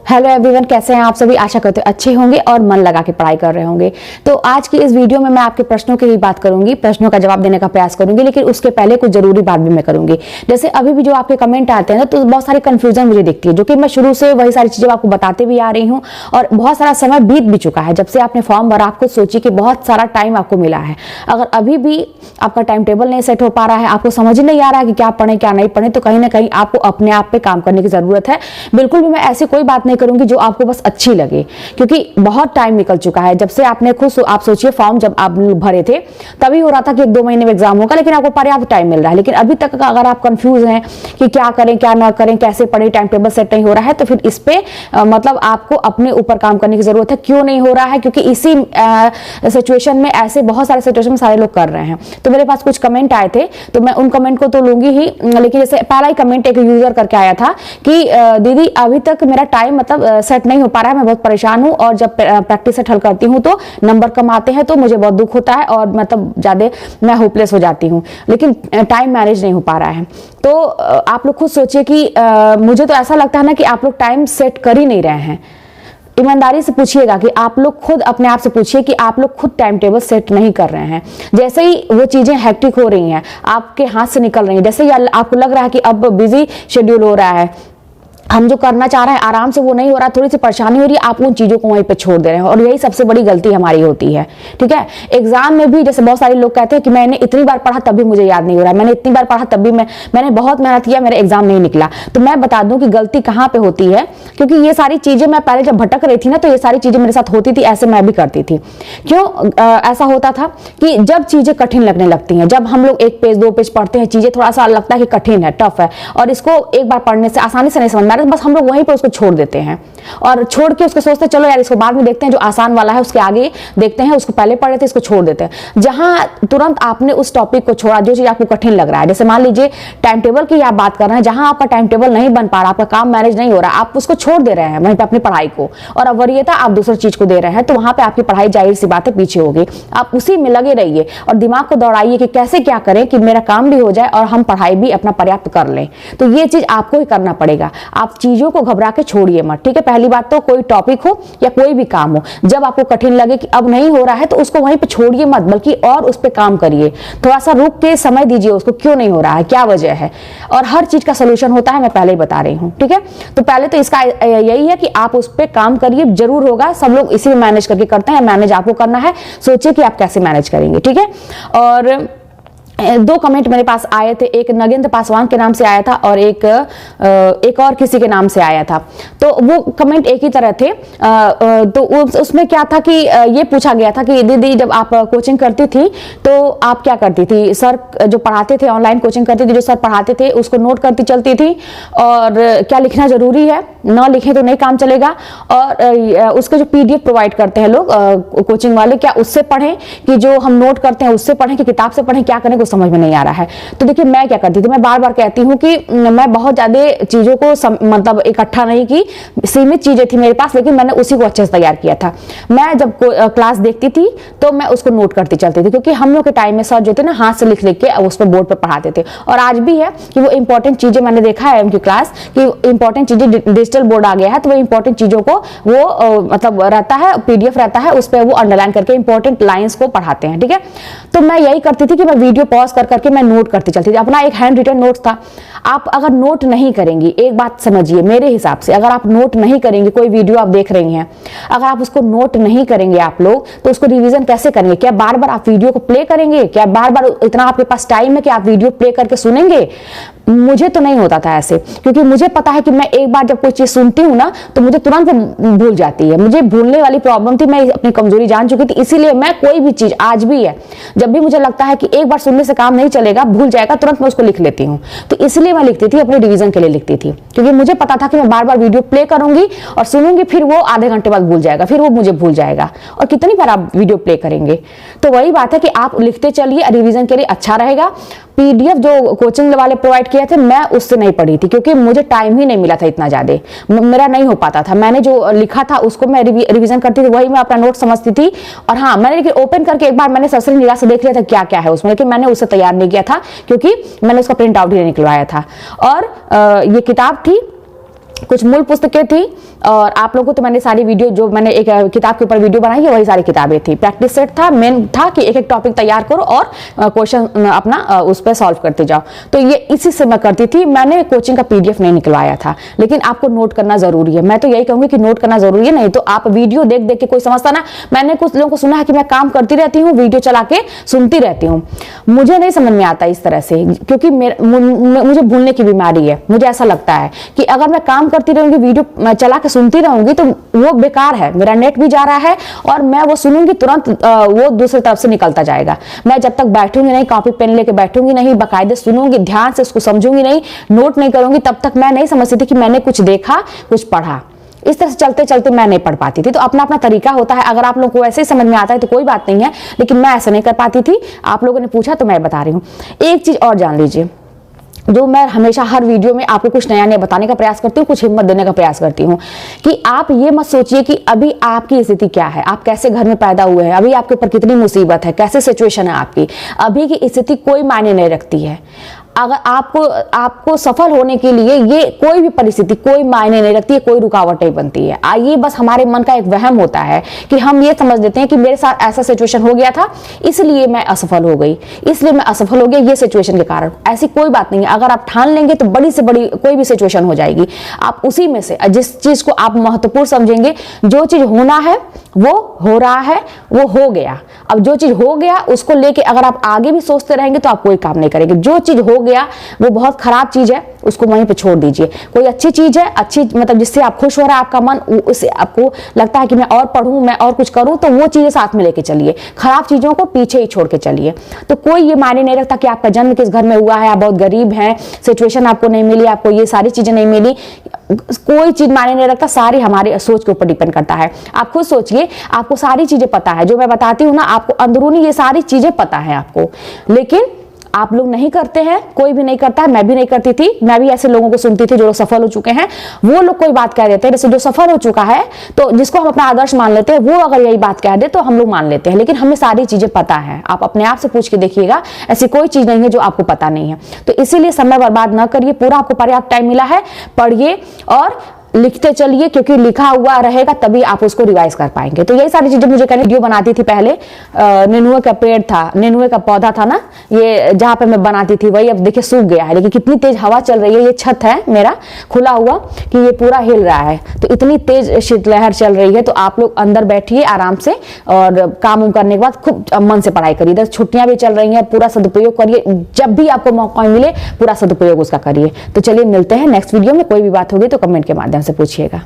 Hello everyone, कैसे हैं आप सभी। आशा करते हैं अच्छे होंगे और मन लगा के पढ़ाई कर रहे होंगे। तो आज की इस वीडियो में मैं आपके प्रश्नों की ही बात करूंगी, प्रश्नों का जवाब देने का प्रयास करूंगी, लेकिन उसके पहले कुछ जरूरी बात भी मैं करूंगी। जैसे अभी भी जो आपके कमेंट आते हैं ना, तो बहुत सारी कंफ्यूजन मुझे दिखती है, जो कि मैं शुरू से वही सारी चीजें आपको बताते भी आ रही हूँ और बहुत सारा समय बीत भी चुका है। जब से आपने फॉर्म भरा, आपको सोचिए कि बहुत सारा टाइम आपको मिला है। अगर अभी भी आपका टाइम टेबल नहीं सेट हो पा रहा है, आपको समझ नहीं आ रहा है कि क्या पढ़े क्या नहीं पढ़े, तो कहीं ना कहीं आपको अपने आप पे काम करने की जरूरत है। बिल्कुल भी मैं ऐसी कोई बात नहीं करूंगी जो आपको बस अच्छी लगे, क्योंकि बहुत टाइम निकल चुका है। जब से आपने खुद आप सोचिए, फॉर्म जब आप भरे थे तभी हो रहा था कि 1-2 महीने में एग्जाम होगा, लेकिन आपको पर्याप्त टाइम मिल रहा है। लेकिन अभी तक अगर आप कंफ्यूज हैं कि क्या करें क्या ना करें, कैसे पढ़े, टाइम टेबल सेट नहीं हो रहा है, तो फिर इस पे मतलब आपको अपने ऊपर काम करने की जरूरत है। क्यों नहीं हो रहा है? क्योंकि इसी सिचुएशन में, ऐसे बहुत सारे सिचुएशन में सारे लोग कर रहे हैं। तो मेरे पास कुछ कमेंट आए थे, तो मैं उन कमेंट को तो लूंगी ही, लेकिन जैसे पहला ही कमेंट एक यूजर करके आया था कि दीदी अभी तक मेरा टाइम मतलब सेट नहीं हो पा रहा है, मैं बहुत परेशान हूं और जब प्रैक्टिस सेट हल करती हूं तो नंबर कम आते हैं, तो मुझे बहुत दुख होता है और मतलब ज्यादा मैं होपलेस हो जाती हूं, लेकिन टाइम मैनेज नहीं हो पा रहा है। तो आप लोग खुद सोचिए कि मुझे तो ऐसा लगता है ना कि आप लोग टाइम सेट कर ही नहीं रहे हैं। ईमानदारी से पूछिएगा कि आप लोग खुद अपने आप से पूछिए कि आप लोग खुद टाइम टेबल सेट नहीं कर रहे हैं। जैसे ही वो चीजें हेक्टिक हो रही हैं, आपके हाथ से निकल रही हैं, जैसे ही आपको लग रहा है कि अब बिजी शेड्यूल हो रहा है, हम जो करना चाह रहे हैं आराम से वो नहीं हो रहा, थोड़ी सी परेशानी हो रही है, आप उन चीजों को वहीं पे छोड़ दे रहे हैं, और यही सबसे बड़ी गलती हमारी होती है। ठीक है, एग्जाम में भी जैसे बहुत सारे लोग कहते हैं कि मैंने इतनी बार पढ़ा तब भी मुझे याद नहीं हो रहा है, मैंने इतनी बार पढ़ा तब भी मैंने बहुत मेहनत किया, मेरा एग्जाम नहीं निकला। तो मैं बता दूं कि गलती कहाँ पे होती है, क्योंकि ये सारी चीजें मैं पहले जब भटक रही थी ना, तो ये सारी चीजें मेरे साथ होती थी, ऐसे मैं भी करती थी। क्यों ऐसा होता था कि जब चीजें कठिन लगने लगती हैं, जब हम लोग 1 पेज 2 पेज पढ़ते हैं, चीजें थोड़ा सा लगता है कि कठिन है, टफ है, और इसको एक बार पढ़ने से आसानी से नहीं समझ में आ रहा, बस हम लोग वहीं पर उसको छोड़ देते हैं और छोड़ के उसको सोचते हैं चलो यार इसको बाद में देखते हैं, जो आसान वाला है उसके आगे देखते हैं, उसको पहले पढ़ लेते हैं, इसको छोड़ देते हैं। जहां तुरंत आपने उस टॉपिक को छोड़ा, जो चीज आपको कठिन लग रहा है, जैसे मान लीजिए टाइम टेबल की आप बात कर रहे हैं, जहां आपका टाइम टेबल नहीं बन पा रहा, आपका काम मैनेज नहीं हो रहा, आप उसको छोड़ दे रहे हैं वहीं पे अपनी पढ़ाई को, और अब वरीयता आप दूसरी चीज को दे रहे हैं, तो वहां पे आपकी पढ़ाई जाहिर सी बात है पीछे होगी। आप उसी में लगे रहिए और दिमाग को दौड़ाइए कि कैसे क्या करें कि मेरा काम भी हो जाए और हम पढ़ाई भी अपना पर्याप्त कर लें। तो ये चीज आपको ही करना पड़ेगा। आप चीजों को घबरा के छोड़िए मत। ठीक है, पहली बात तो कोई टॉपिक हो या कोई भी काम हो, जब आपको कठिन लगे कि अब नहीं हो रहा है, तो उसको वहीं पे छोड़िए मत, बल्कि और उस पे काम करिए। थोड़ा सा रुक के समय दीजिए उसको, क्यों नहीं हो रहा है, क्या वजह है, और हर चीज का सोल्यूशन होता है, मैं पहले ही बता रही हूं। ठीक है, तो पहले तो इसका यही है कि आप उस पे काम करिए, जरूर होगा। सब लोग इसी में मैनेज करके करते हैं, मैनेज आपको करना है। सोचिए कि आप कैसे मैनेज करेंगे। ठीक है, और 2 कमेंट मेरे पास आए थे, एक नगेंद्र पासवान के नाम से आया था और एक और किसी के नाम से आया था। तो वो कमेंट एक ही तरह थे। तो उसमें क्या था कि ये पूछा गया था कि दीदी जब आप कोचिंग करती थी तो आप क्या करती थी? सर जो पढ़ाते थे, ऑनलाइन कोचिंग करती थी, जो सर पढ़ाते थे उसको नोट करती चलती थी, और क्या लिखना जरूरी है, ना लिखे तो नहीं काम चलेगा, और उसके जो PDF प्रोवाइड करते हैं लोग कोचिंग वाले, क्या उससे पढ़ें कि जो हम नोट करते हैं उससे पढ़ें कि किताब से पढ़ें, क्या करें, समझ में नहीं आ रहा है। तो देखिए मैं क्या करती थी, मैं बार बार कहती हूँ कि मैं बहुत ज्यादा चीजों को मतलब इकट्ठा नहीं की, सीमित चीजें थी मेरे पास, लेकिन मैंने उसी को अच्छे से तैयार किया था। मैं जब क्लास देखती थी तो मैं उसको नोट करती चलती थी, क्योंकि हम लोग के टाइम में सर जो थे ना, हाथ से लिख लिख के उस पर बोर्ड पर पढ़ाते थे, और आज भी है कि वो इंपॉर्टेंट चीजें, मैंने देखा है उनकी क्लास कि इंपॉर्टेंट चीजें, डिजिटल बोर्ड आ गया है, तो वो इंपॉर्टेंट चीजों को वो मतलब रहता है, PDF रहता है, उस पर वो अंडरलाइन करके इंपॉर्टेंट लाइंस को पढ़ाते हैं। ठीक है, तो मैं यही करती थी कि मैं वीडियो पॉज कर करके मैं नोट करती चलती थी। अपना एक हैंड रिटन नोट था। आप अगर नोट नहीं करेंगी, एक बात समझिए मेरे हिसाब से, अगर आप नोट नहीं करेंगे, कोई वीडियो आप देख रही हैं, अगर आप उसको नोट नहीं करेंगे आप लोग, तो उसको रिवीजन कैसे करेंगे? क्या बार बार आप वीडियो को प्ले करेंगे? क्या बार बार इतना आपके पास टाइम है कि आप वीडियो प्ले करके सुनेंगे? मुझे तो नहीं होता था ऐसे, क्योंकि मुझे पता है कि मैं एक बार जब कोई चीज सुनती हूँ ना, तो मुझे तुरंत भूल जाती है। मुझे भूलने वाली प्रॉब्लम थी, मैं अपनी कमजोरी जान चुकी थी, इसीलिए मैं कोई भी चीज, आज भी है, जब भी मुझे लगता है कि एक बार सुनने से काम नहीं चलेगा, भूल जाएगा, तुरंत मैं उसको लिख लेती हूँ। तो इसलिए मैं लिखती थी, अपने रिवीजन के लिए लिखती थी, क्योंकि मुझे पता था कि मैं बार बार वीडियो प्ले करूंगी और सुनूंगी, फिर वो आधे घंटे बाद भूल जाएगा, फिर वो मुझे भूल जाएगा, और कितनी बार आप वीडियो प्ले करेंगे? तो वही बात है कि आप लिखते चलिए, रिवीजन के लिए अच्छा रहेगा। PDF जो कोचिंग वाले प्रोवाइड किए थे, मैं उससे नहीं पढ़ी थी, क्योंकि मुझे टाइम ही नहीं मिला था इतना ज्यादा, मेरा नहीं हो पाता था। मैंने जो लिखा था उसको मैं रिवीजन करती थी, वही मैं अपना नोट समझती थी। और हाँ, मैंने लेकिन ओपन करके एक बार मैंने सरसरी निगाह से देख लिया था क्या क्या है उसमें, लेकिन मैंने उसे तैयार नहीं किया था, क्योंकि मैंने उसका प्रिंट आउट ही नहीं निकलवाया था। और ये किताब थी कुछ मूल पुस्तकें थी और आप लोगों को तो मैंने सारी वीडियो जो मैंने एक किताब के ऊपर वीडियो बनाई है वही सारी किताबें थी। प्रैक्टिस सेट था, मेन था कि एक एक टॉपिक तैयार करो और क्वेश्चन अपना उस पर सॉल्व करते जाओ। तो ये इसी से मैं करती थी। मैंने कोचिंग का पीडीएफ नहीं निकलवाया था, लेकिन आपको नोट करना जरूरी है। मैं तो यही कहूंगी कि नोट करना जरूरी है, नहीं तो आप वीडियो देख देख के कोई समझता ना। मैंने कुछ लोगों को सुना है कि मैं काम करती रहती हूँ, वीडियो चला के सुनती रहती हूँ। मुझे नहीं समझ में आता इस तरह से, क्योंकि मुझे भूलने की बीमारी है। मुझे ऐसा लगता है कि अगर मैं काम करती रहूंगी, वीडियो चला के सुनती रहूंगी तो वो बेकार है। मेरा नेट भी जा रहा है और मैं वो सुनूंगी तुरंत वो दूसरी तरफ से निकलता जाएगा। मैं जब तक बैठूंगी नहीं, कॉपी पेन लेके बैठूंगी नहीं, बाकायदे सुनूंगी, ध्यान से उसको समझूंगी नहीं, नोट नहीं करूंगी, तब तक मैं नहीं समझती थी कि मैंने कुछ देखा, कुछ पढ़ा। इस तरह से चलते चलते मैं नहीं पढ़ पाती थी। तो अपना अपना तरीका होता है। अगर आप लोगों को ऐसे ही समझ में आता है तो कोई बात नहीं है, लेकिन मैं ऐसा नहीं कर पाती थी। आप लोगों ने पूछा तो मैं बता रही हूँ। एक चीज और जान लीजिए, जो मैं हमेशा हर वीडियो में आपको कुछ नया नया बताने का प्रयास करती हूँ, कुछ हिम्मत देने का प्रयास करती हूँ कि आप ये मत सोचिए कि अभी आपकी स्थिति क्या है, आप कैसे घर में पैदा हुए हैं, अभी आपके ऊपर कितनी मुसीबत है, कैसे सिचुएशन है आपकी। अभी की स्थिति कोई मायने नहीं रखती है। अगर आपको सफल होने के लिए ये कोई भी परिस्थिति कोई मायने नहीं रखती है, कोई रुकावट नहीं बनती है। ये बस हमारे मन का एक वहम होता है कि हम ये समझ लेते हैं कि मेरे साथ ऐसा सिचुएशन हो गया था इसलिए मैं असफल हो गई, इसलिए मैं असफल हो गया ये सिचुएशन के कारण। ऐसी कोई बात नहीं है। अगर आप ठान लेंगे तो बड़ी से बड़ी कोई भी सिचुएशन हो जाएगी। आप उसी में से जिस चीज को आप महत्वपूर्ण समझेंगे, जो चीज होना है वो हो रहा है, वो हो गया। अब जो चीज हो गया उसको लेके अगर आप आगे भी सोचते रहेंगे तो आप कोई काम नहीं करेंगे। जो चीज हो गया वो बहुत खराब चीज है, उसको वहीं पे छोड़ दीजिए। कोई अच्छी चीज है, अच्छी मतलब जिससे आप खुश हो रहा है आपका मन, उससे आपको लगता है कि मैं और पढ़ूं, मैं और कुछ करूं, तो वो चीजें साथ में लेके चलिए। खराब चीजों को पीछे ही छोड़ के चलिए। तो कोई ये मायने नहीं रखता कि आपका जन्म किस घर में हुआ है, आप बहुत गरीब हैं, सिचुएशन आपको नहीं मिली, आपको ये सारी चीजें नहीं मिली, कोई चीज मायने नहीं रखता। सारी हमारे सोच के ऊपर डिपेंड करता है। आप खुद सोचिए, आपको सारी चीजें पता है, जो मैं बताती हूँ ना, आपको अंदरूनी ये सारी चीजें पता है आपको, लेकिन आप लोग नहीं करते हैं। कोई भी नहीं करता है, मैं भी नहीं करती थी। मैं भी ऐसे लोगों को सुनती थी जो लोग सफल हो चुके हैं। वो लोग कोई बात कह देते हैं, जैसे जो सफल हो चुका है तो जिसको हम अपना आदर्श मान लेते हैं, वो अगर यही बात कह दे तो हम लोग मान लेते हैं, लेकिन हमें सारी चीजें पता है। आप अपने आप से पूछ के देखिएगा, ऐसी कोई चीज नहीं है जो आपको पता नहीं है। तो इसीलिए समय बर्बाद न करिए, पूरा आपको पर्याप्त टाइम मिला है, पढ़िए और लिखते चलिए, क्योंकि लिखा हुआ रहेगा तभी आप उसको रिवाइज कर पाएंगे। तो यही सारी चीजें मुझे कहने वीडियो बनाती थी पहले। नेनुए का पेड़ था, नेनुए का पौधा था ना, ये जहाँ पे मैं बनाती थी वही अब देखिए सूख गया है, लेकिन कितनी तेज हवा चल रही है। ये छत है मेरा खुला हुआ कि ये पूरा हिल रहा है, तो इतनी तेज शीतलहर चल रही है। तो आप लोग अंदर बैठिए आराम से और काम करने के बाद खूब मन से पढ़ाई करिए। इधर छुट्टियां भी चल रही हैं, पूरा सदुपयोग करिए। जब भी आपको मौका मिले पूरा सदुपयोग उसका करिए। तो चलिए मिलते हैं नेक्स्ट वीडियो में। कोई भी बात होगी तो कमेंट के माध्यम से पूछिएगा।